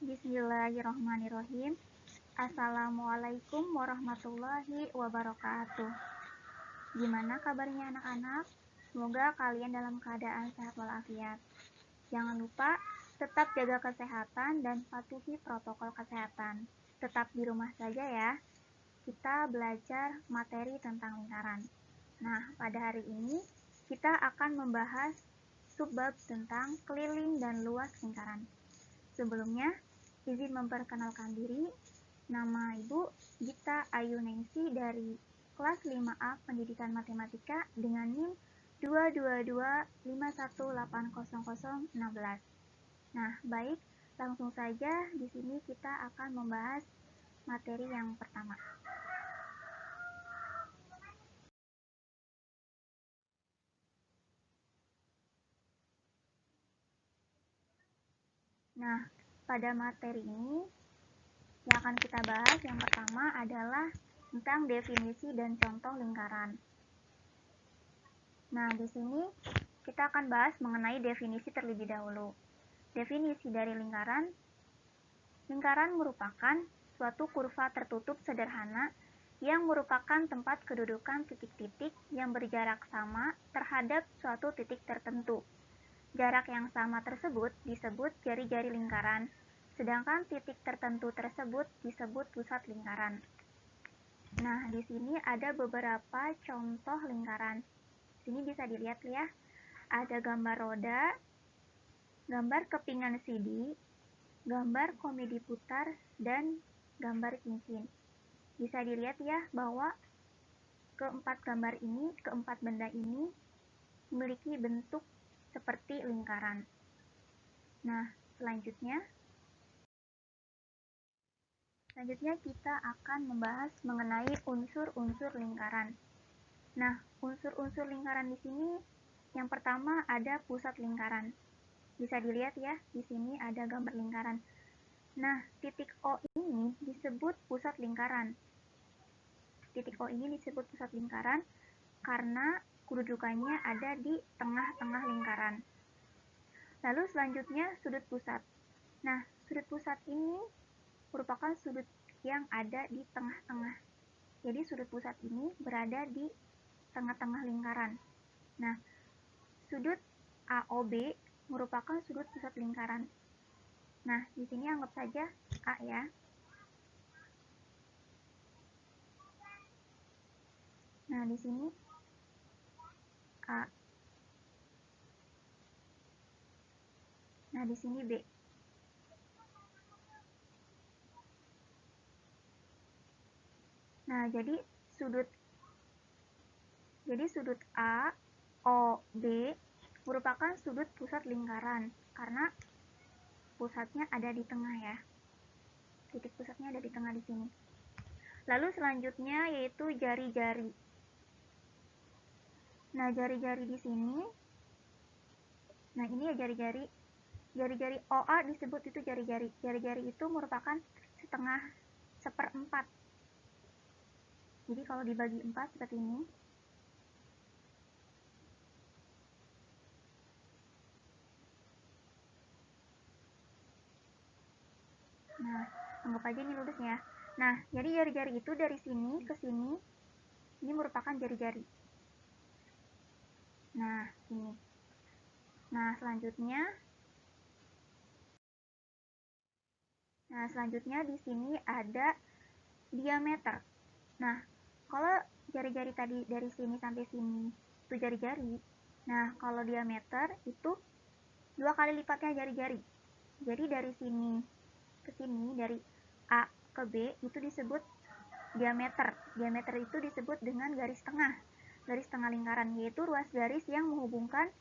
Bismillahirrahmanirrahim. Assalamualaikum warahmatullahi wabarakatuh. Gimana kabarnya anak-anak? Semoga kalian dalam keadaan sehat walafiat. Jangan lupa tetap jaga kesehatan dan patuhi protokol kesehatan. Tetap di rumah saja ya. Kita belajar materi tentang lingkaran. Nah, pada hari ini kita akan membahas subbab tentang keliling dan luas lingkaran. Sebelumnya, izin memperkenalkan diri. Nama Ibu Gita Ayu Nengsi dari kelas 5A Pendidikan Matematika dengan NIM 22251800016. Nah, baik, langsung saja di sini kita akan membahas materi yang pertama. Nah, pada materi ini yang akan kita bahas yang pertama adalah tentang definisi dan contoh lingkaran. Nah, di sini kita akan bahas mengenai definisi terlebih dahulu. Definisi dari lingkaran. Lingkaran merupakan suatu kurva tertutup sederhana yang merupakan tempat kedudukan titik-titik yang berjarak sama terhadap suatu titik tertentu. Jarak yang sama tersebut disebut jari-jari lingkaran, sedangkan titik tertentu tersebut disebut pusat lingkaran. Nah, di sini ada beberapa contoh lingkaran. Sini bisa dilihat ya, ada gambar roda, gambar kepingan CD, gambar komedi putar, dan gambar cincin. Bisa dilihat ya bahwa keempat benda ini memiliki bentuk seperti lingkaran. Nah, selanjutnya kita akan membahas mengenai unsur-unsur lingkaran. Nah, unsur-unsur lingkaran di sini yang pertama ada pusat lingkaran. Bisa dilihat ya, di sini ada gambar lingkaran. Nah, titik O ini disebut pusat lingkaran. Titik O ini disebut pusat lingkaran karena kedudukannya ada di tengah-tengah lingkaran. Lalu selanjutnya sudut pusat. Nah, sudut pusat ini merupakan sudut yang ada di tengah-tengah. Jadi sudut pusat ini berada di tengah-tengah lingkaran. Nah, sudut AOB merupakan sudut pusat lingkaran. Nah, di sini anggap saja A ya. Nah, di sini A. Nah, di sini B. Nah, jadi sudut A, O, B merupakan sudut pusat lingkaran karena pusatnya ada di tengah ya. Titik pusatnya ada di tengah di sini. Lalu selanjutnya yaitu jari-jari. Nah, jari-jari di sini. Nah, ini ya jari-jari. Jari-jari OA disebut itu jari-jari. Jari-jari itu merupakan seperempat. Jadi kalau dibagi 4 seperti ini. Nah, anggap aja ini lurus ya. Nah, jadi jari-jari itu dari sini ke sini, ini merupakan jari-jari. Nah, ini. Nah, selanjutnya di sini ada diameter. Nah, kalau jari-jari tadi dari sini sampai sini itu jari-jari. Nah, kalau diameter itu 2 kali lipatnya jari-jari. Jadi dari sini ke sini, dari A ke B itu disebut diameter. Diameter itu disebut dengan garis tengah lingkaran, yaitu ruas garis yang menghubungkan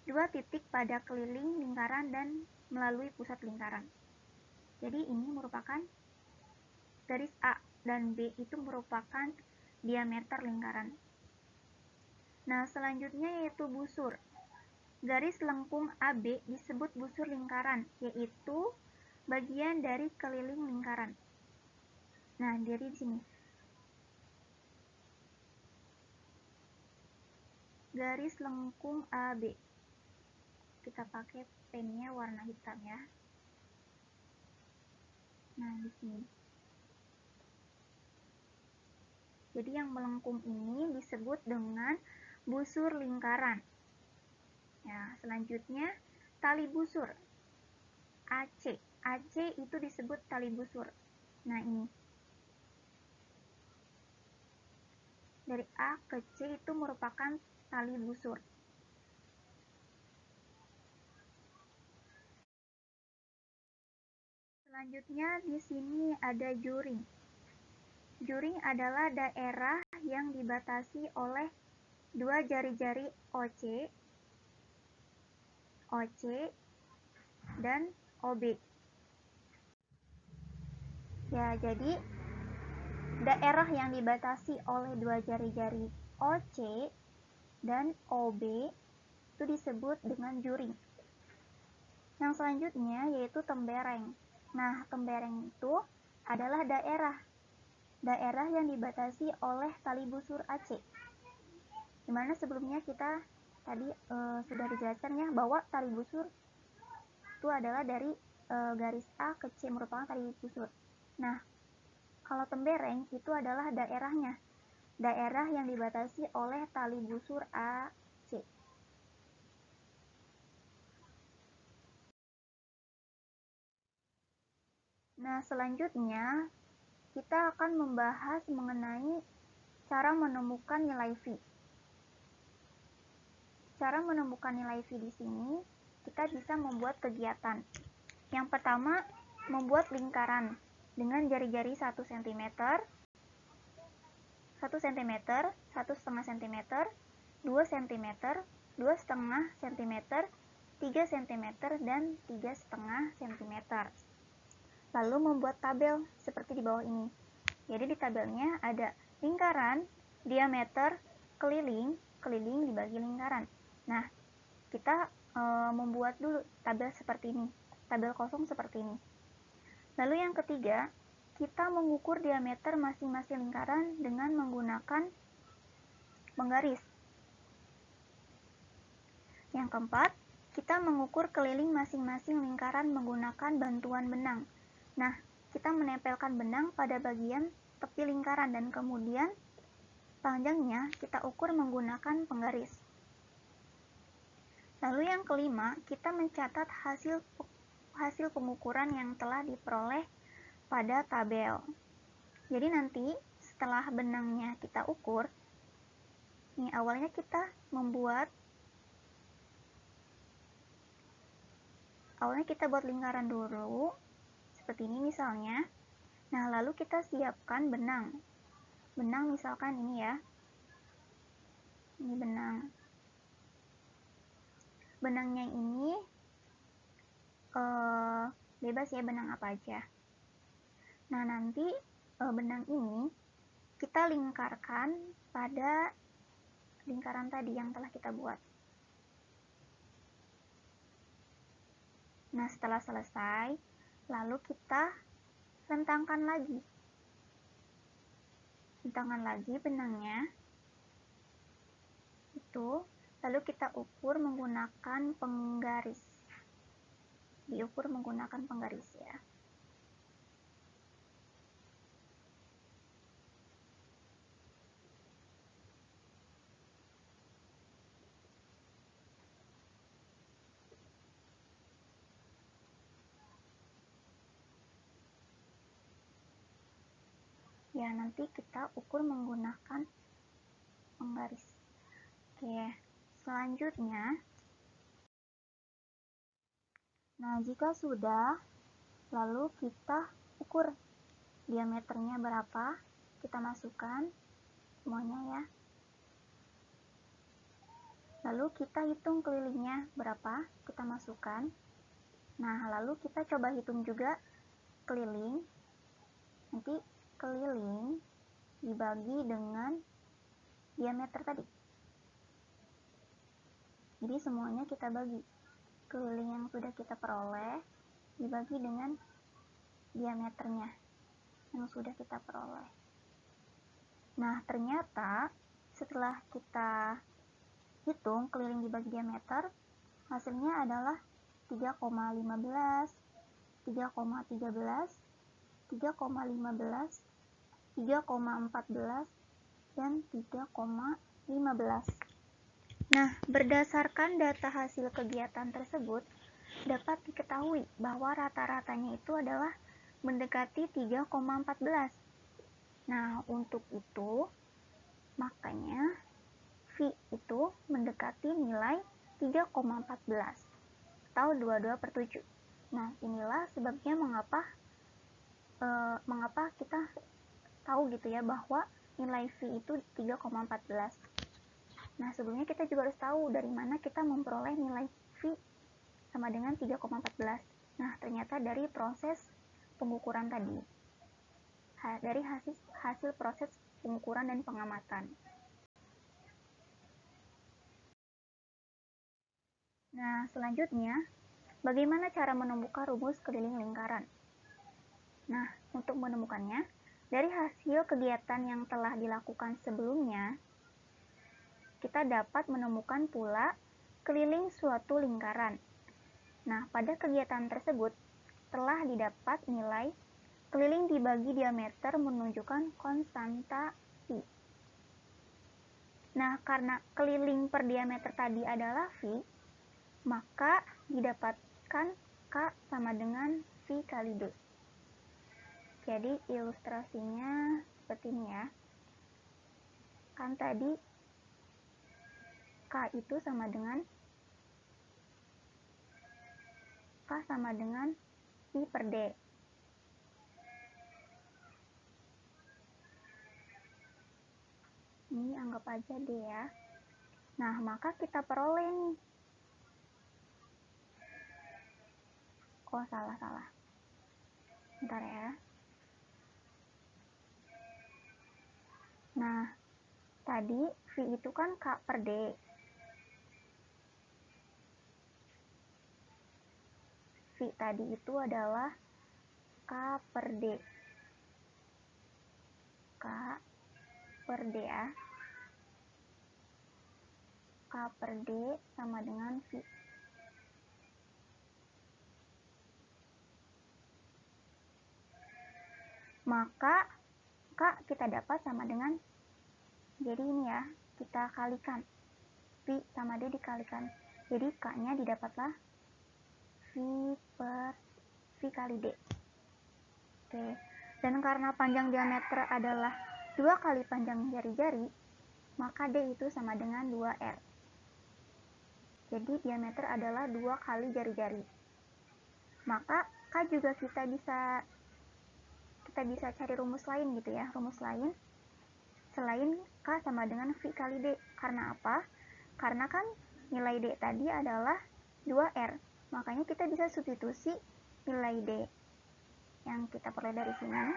dua titik pada keliling lingkaran dan melalui pusat lingkaran. Jadi ini merupakan garis A dan B itu merupakan diameter lingkaran. Nah, selanjutnya yaitu busur. Garis lengkung AB disebut busur lingkaran, yaitu bagian dari keliling lingkaran. Nah, dari sini. Garis lengkung AB. Kita pakai pennya warna hitam ya. Nah, di sini. Jadi yang melengkung ini disebut dengan busur lingkaran. Ya, selanjutnya tali busur. AC. AC itu disebut tali busur. Nah, ini. Dari A ke C itu merupakan tali busur. Selanjutnya di sini ada juring. Juring adalah daerah yang dibatasi oleh dua jari-jari OC, dan OB. Ya, jadi daerah yang dibatasi oleh dua jari-jari OC dan OB itu disebut dengan juring. Yang selanjutnya yaitu tembereng. Nah, tembereng itu adalah daerah yang dibatasi oleh tali busur AC. Dimana sebelumnya kita tadi sudah dijelaskan ya bahwa tali busur itu adalah dari garis A ke C merupakan tali busur. Nah, kalau tembereng itu adalah daerahnya, daerah yang dibatasi oleh tali busur AC. Nah, selanjutnya kita akan membahas mengenai cara menemukan nilai V. Cara menemukan nilai V di sini, kita bisa membuat kegiatan. Yang pertama, membuat lingkaran dengan jari-jari 1 cm, 1 cm, 1,5 cm, 2 cm, 2,5 cm, 3 cm, dan 3,5 cm. Lalu membuat tabel seperti di bawah ini. Jadi di tabelnya ada lingkaran, diameter, keliling, keliling dibagi lingkaran. Nah, kita membuat dulu tabel seperti ini, tabel kosong seperti ini. Lalu yang ketiga, kita mengukur diameter masing-masing lingkaran dengan menggunakan penggaris. Yang keempat, kita mengukur keliling masing-masing lingkaran menggunakan bantuan benang. Nah, kita menempelkan benang pada bagian tepi lingkaran dan kemudian panjangnya kita ukur menggunakan penggaris. Lalu yang kelima, kita mencatat hasil pengukuran yang telah diperoleh pada tabel. Jadi nanti setelah benangnya kita ukur, nih awalnya kita buat lingkaran dulu, seperti ini misalnya. Nah, lalu kita siapkan benang. Benang misalkan ini ya. Ini benang. Benangnya ini bebas ya, benang apa aja. Nah, nanti benang ini kita lingkarkan pada lingkaran tadi yang telah kita buat. Nah, setelah selesai, lalu kita rentangkan lagi. Rentangkan lagi benangnya. Itu, lalu kita ukur menggunakan penggaris. Diukur menggunakan penggaris ya. Ya, nanti kita ukur menggunakan penggaris. Oke, selanjutnya, nah jika sudah, lalu kita ukur diameternya berapa, kita masukkan semuanya ya. Lalu kita hitung kelilingnya berapa, kita masukkan. Nah, lalu kita coba hitung juga keliling. Nanti keliling dibagi dengan diameter tadi. Jadi semuanya kita bagi. Keliling yang sudah kita peroleh dibagi dengan diameternya yang sudah kita peroleh. Nah, ternyata setelah kita hitung keliling dibagi diameter, hasilnya adalah 3,15, 3,13, 3,15, 3,14, dan 3,15. Nah, berdasarkan data hasil kegiatan tersebut, dapat diketahui bahwa rata-ratanya itu adalah mendekati 3,14. Nah, untuk itu, makanya V itu mendekati nilai 3,14 atau 22/7. Nah, inilah sebabnya mengapa kita tahu gitu ya bahwa nilai V itu 3,14. Nah, sebelumnya kita juga harus tahu dari mana kita memperoleh nilai V sama dengan 3,14. Nah, ternyata dari proses pengukuran tadi. Dari hasil proses pengukuran dan pengamatan. Nah, selanjutnya, bagaimana cara menemukan rumus keliling lingkaran? Nah, untuk menemukannya, dari hasil kegiatan yang telah dilakukan sebelumnya, kita dapat menemukan pula keliling suatu lingkaran. Nah, pada kegiatan tersebut, telah didapat nilai keliling dibagi diameter menunjukkan konstanta Pi. Nah, karena keliling per diameter tadi adalah V, maka didapatkan K sama dengan V kali D. Jadi ilustrasinya seperti ini ya. Kan tadi K itu sama dengan V per D. Ini anggap aja D ya. Nah, maka kita peroleh nih. Oh, salah. Bentar ya. Nah, tadi V itu kan K per D. V tadi itu adalah K per D. K per D ya. K per D sama dengan V. Maka K kita dapat sama dengan, jadi ini ya, kita kalikan. V sama D dikalikan. Jadi K-nya didapatlah V kali D. Oke. Dan karena panjang diameter adalah 2 kali panjang jari-jari, maka D itu sama dengan 2R. Jadi diameter adalah 2 kali jari-jari. Maka K juga kita bisa cari rumus lain gitu ya. Rumus lain selain K sama dengan V kali D. Karena apa? Karena kan nilai D tadi adalah 2R. Makanya kita bisa substitusi nilai D yang kita peroleh dari sini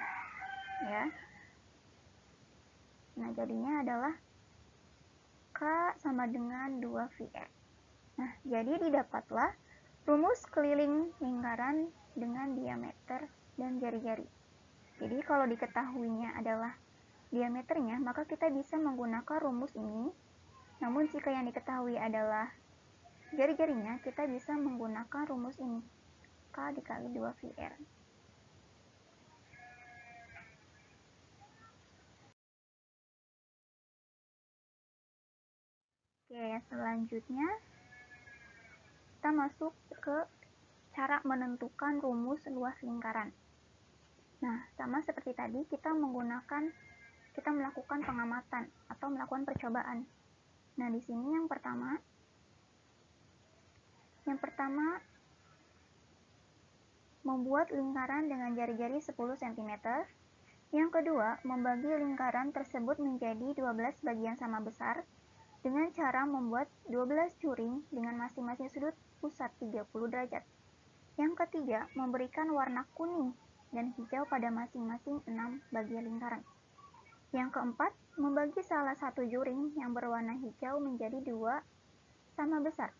ya. Nah, jadinya adalah K sama dengan 2VR. Nah, jadi didapatlah rumus keliling lingkaran dengan diameter dan jari-jari. Jadi kalau diketahuinya adalah diameternya, maka kita bisa menggunakan rumus ini. Namun jika yang diketahui adalah jari-jarinya, kita bisa menggunakan rumus ini. K dikali 2VR. Oke, selanjutnya kita masuk ke cara menentukan rumus luas lingkaran. Nah, sama seperti tadi, kita melakukan pengamatan atau melakukan percobaan. Nah, di sini yang pertama membuat lingkaran dengan jari-jari 10 cm. Yang kedua, membagi lingkaran tersebut menjadi 12 bagian sama besar dengan cara membuat 12 juring dengan masing-masing sudut pusat 30 derajat. Yang ketiga, memberikan warna kuning dan hijau pada masing-masing 6 bagian lingkaran. Yang keempat, membagi salah satu juring yang berwarna hijau menjadi 2 sama besar.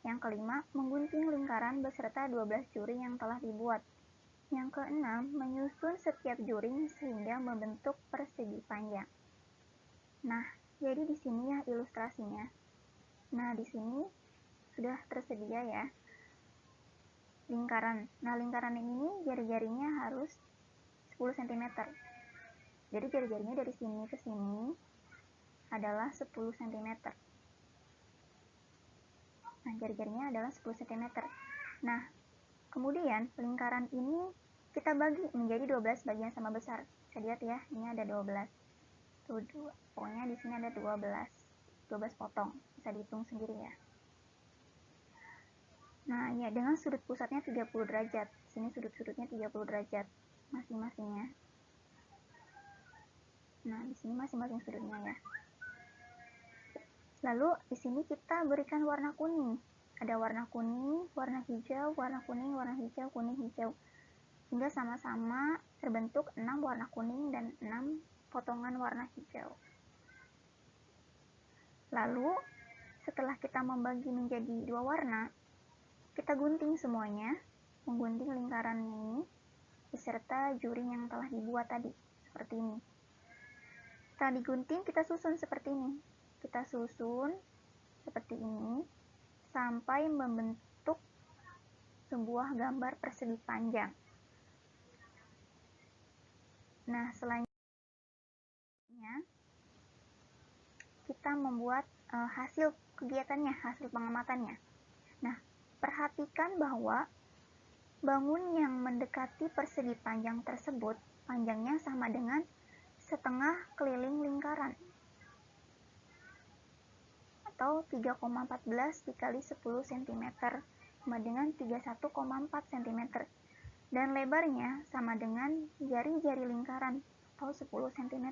Yang kelima, menggunting lingkaran beserta 12 juring yang telah dibuat. Yang keenam, menyusun setiap juring sehingga membentuk persegi panjang. Nah, jadi di sini ya ilustrasinya. Nah, di sini sudah tersedia ya lingkaran. Nah, lingkaran ini jari-jarinya harus cm. Jadi jari-jarinya dari sini ke sini adalah 10 cm. Nah, jari-jarinya adalah 10 cm. Nah, kemudian lingkaran ini kita bagi menjadi 12 bagian sama besar. Bisa lihat ya, ini ada 12. Tuh, pokoknya di sini ada 12 potong. Bisa dihitung sendiri ya. Nah, ya dengan sudut pusatnya 30 derajat. Sini sudut-sudutnya 30 derajat masing-masingnya. Nah, di sini masing-masing sudutnya ya. Lalu di sini kita berikan warna kuning. Ada warna kuning, warna hijau, warna kuning, warna hijau, kuning, hijau. Hingga sama-sama terbentuk 6 warna kuning dan 6 potongan warna hijau. Lalu setelah kita membagi menjadi 2 warna, kita gunting semuanya, menggunting lingkarannya ini beserta juring yang telah dibuat tadi, seperti ini. Setelah digunting, kita susun seperti ini. Kita susun seperti ini sampai membentuk sebuah gambar persegi panjang. Nah, selanjutnya kita membuat hasil kegiatannya, hasil pengamatannya. Nah, perhatikan bahwa bangun yang mendekati persegi panjang tersebut, panjangnya sama dengan setengah keliling lingkaran, atau 3,14 dikali 10 cm, sama dengan 31,4 cm. Dan lebarnya sama dengan jari-jari lingkaran, atau 10 cm.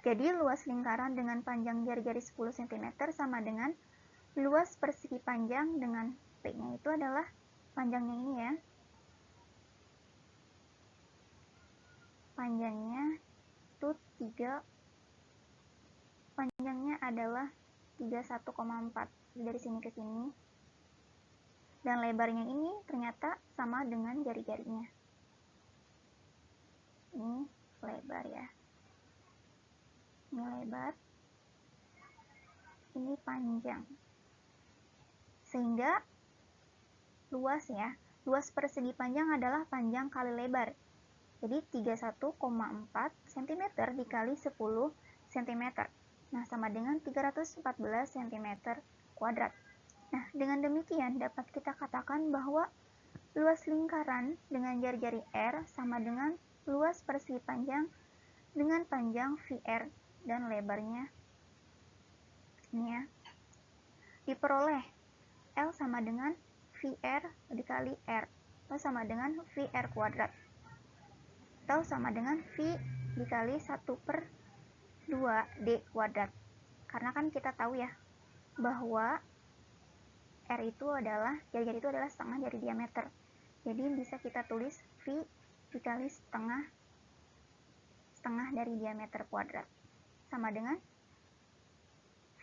Jadi luas lingkaran dengan panjang jari-jari 10 cm sama dengan luas persegi panjang dengan P-nya itu adalah panjangnya ini ya. Panjangnya itu panjangnya adalah 31,4 dari sini ke sini. Dan lebarnya ini ternyata sama dengan jari-jarinya. Ini lebar ya. Ini lebar. Ini panjang. Sehingga luas ya. Luas persegi panjang adalah panjang kali lebar. Jadi 31,4 cm dikali 10 cm. Nah, sama dengan 314 cm kuadrat. Nah, dengan demikian dapat kita katakan bahwa luas lingkaran dengan jari-jari R sama dengan luas persegi panjang dengan panjang VR dan lebarnya ini ya. Diperoleh L sama dengan VR dikali R, atau sama dengan VR kuadrat, atau sama dengan V dikali 1/2 D kuadrat. Karena kan kita tahu ya bahwa R itu adalah, jari-jari itu adalah setengah dari diameter. Jadi bisa kita tulis V dikali setengah dari diameter kuadrat, sama dengan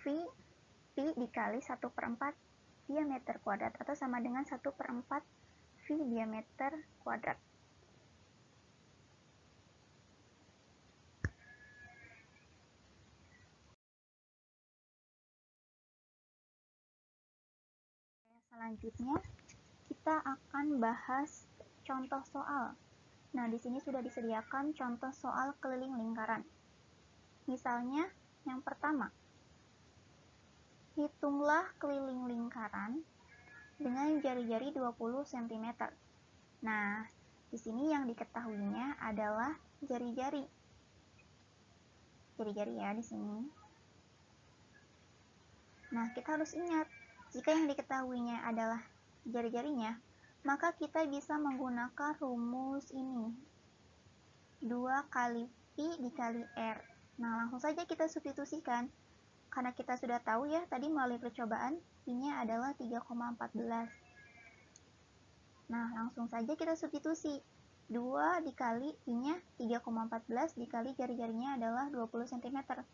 V Pi dikali 1/4 diameter kuadrat, atau sama dengan 1/4 V diameter kuadrat. Selanjutnya kita akan bahas contoh soal. Nah, di sini sudah disediakan contoh soal keliling lingkaran. Misalnya, yang pertama, hitunglah keliling lingkaran dengan jari-jari 20 cm. Nah, di sini yang diketahuinya adalah jari-jari. Jari-jari ya di sini. Nah, kita harus ingat, jika yang diketahuinya adalah jari-jarinya, maka kita bisa menggunakan rumus ini. 2 kali Pi dikali R. Nah, langsung saja kita substitusikan. Karena kita sudah tahu ya, tadi melalui percobaan, Pi-nya adalah 3,14. Nah, langsung saja kita substitusi. 2 dikali Pi-nya 3,14 dikali jari-jarinya adalah 20 cm.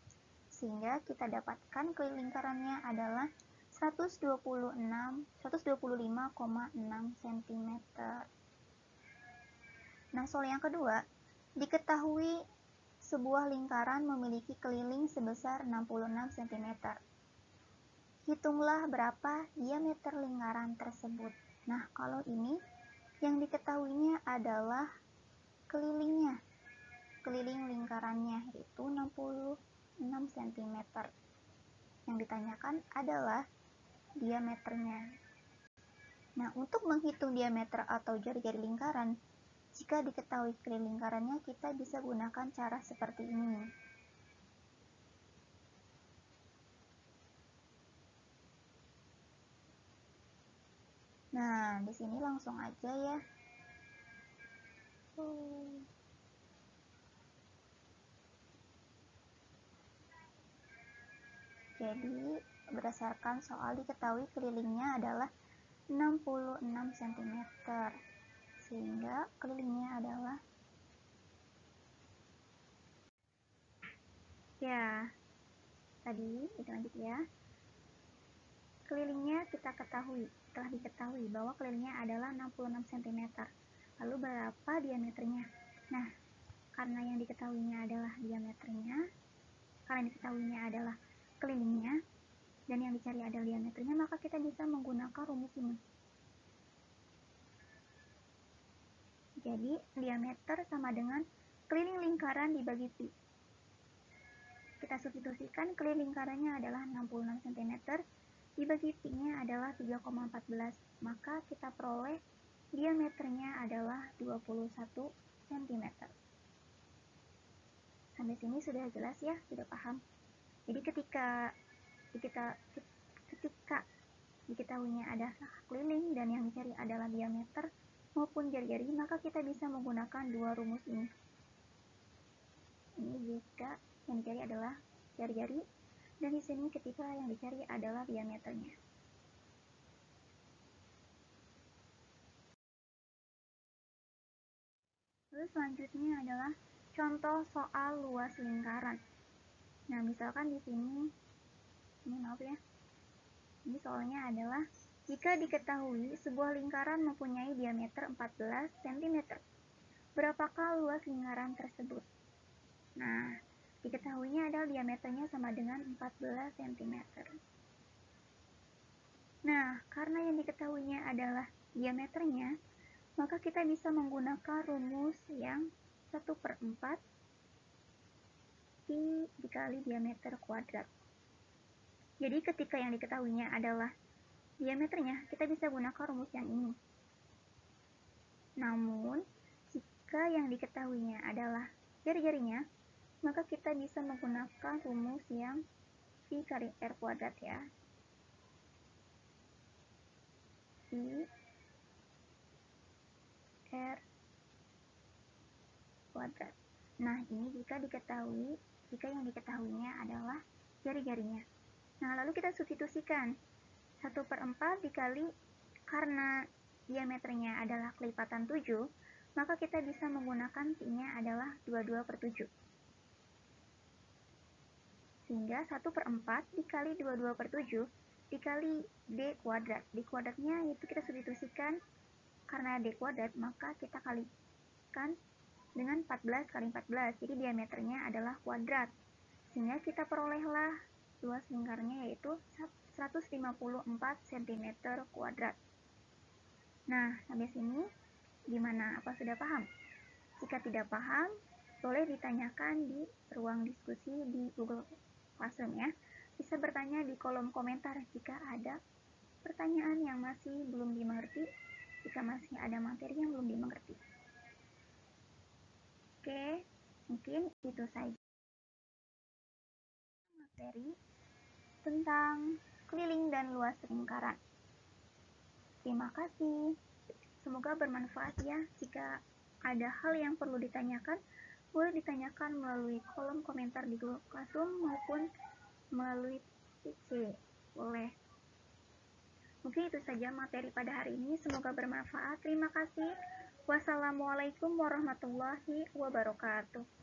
Sehingga kita dapatkan keliling lingkarannya adalah 125,6 cm. Nah, soal yang kedua, diketahui sebuah lingkaran memiliki keliling sebesar 66 cm. Hitunglah berapa diameter lingkaran tersebut. Nah, kalau ini yang diketahuinya adalah kelilingnya, keliling lingkarannya, yaitu 66 cm. Yang ditanyakan adalah diameternya. Nah, untuk menghitung diameter atau jari-jari lingkaran, jika diketahui keliling lingkarannya, kita bisa gunakan cara seperti ini. Nah, di sini langsung aja ya. Jadi, berdasarkan soal diketahui kelilingnya adalah 66 cm. Sehingga kelilingnya adalah ya, tadi kita lanjut ya. Kelilingnya telah diketahui bahwa kelilingnya adalah 66 cm. Lalu berapa diameternya? Nah, karena yang diketahuinya adalah diameternya, karena yang diketahuinya adalah kelilingnya, dan yang dicari adalah diameternya, maka kita bisa menggunakan rumus ini. Jadi, diameter sama dengan keliling lingkaran dibagi pi. Kita substitusikan keliling lingkarannya adalah 66 cm, dibagi pi-nya adalah 3,14. Maka kita peroleh diameternya adalah 21 cm. Sampai sini sudah jelas ya, sudah paham. Jadi ketika diketahuinya ada keliling dan yang dicari adalah diameter maupun jari-jari, maka kita bisa menggunakan dua rumus ini. Ini jika yang dicari adalah jari-jari, dan di sini ketika yang dicari adalah diameternya. Lalu selanjutnya adalah contoh soal luas lingkaran. Nah, misalkan di sini maaf ya. Ini soalnya adalah jika diketahui sebuah lingkaran mempunyai diameter 14 cm, berapakah luas lingkaran tersebut? Nah, diketahuinya adalah diameternya sama dengan 14 cm. Nah, karena yang diketahuinya adalah diameternya, maka kita bisa menggunakan rumus yang 1/4 dikali diameter kuadrat. Jadi ketika yang diketahuinya adalah diameternya, kita bisa gunakan rumus yang ini. Namun, jika yang diketahuinya adalah jari-jarinya, maka kita bisa menggunakan rumus yang pi kali r kuadrat ya. Pi r kuadrat. Nah, ini jika yang diketahuinya adalah jari-jarinya. Nah, lalu kita substitusikan 1/4 dikali, karena diameternya adalah kelipatan 7, maka kita bisa menggunakan pi-nya adalah 22/7. Sehingga 1/4 dikali 22/7 dikali d kuadrat. D kuadratnya itu kita substitusikan, karena d kuadrat maka kita kalikan dengan 14 kali 14, jadi diameternya adalah kuadrat. Sehingga kita perolehlah luas lingkarnya yaitu 154 cm kuadrat. Nah, sampai sini gimana? Apa sudah paham? Jika tidak paham, boleh ditanyakan di ruang diskusi di Google Classroom ya. Bisa bertanya di kolom komentar jika ada pertanyaan yang masih belum dimengerti, jika masih ada materi yang belum dimengerti. Oke, mungkin itu saja materi tentang keliling dan luas lingkaran. Terima kasih. Semoga bermanfaat ya. Jika ada hal yang perlu ditanyakan, boleh ditanyakan melalui kolom komentar di Google Classroom maupun melalui PC. Boleh. Mungkin itu saja materi pada hari ini. Semoga bermanfaat. Terima kasih. Wassalamualaikum warahmatullahi wabarakatuh.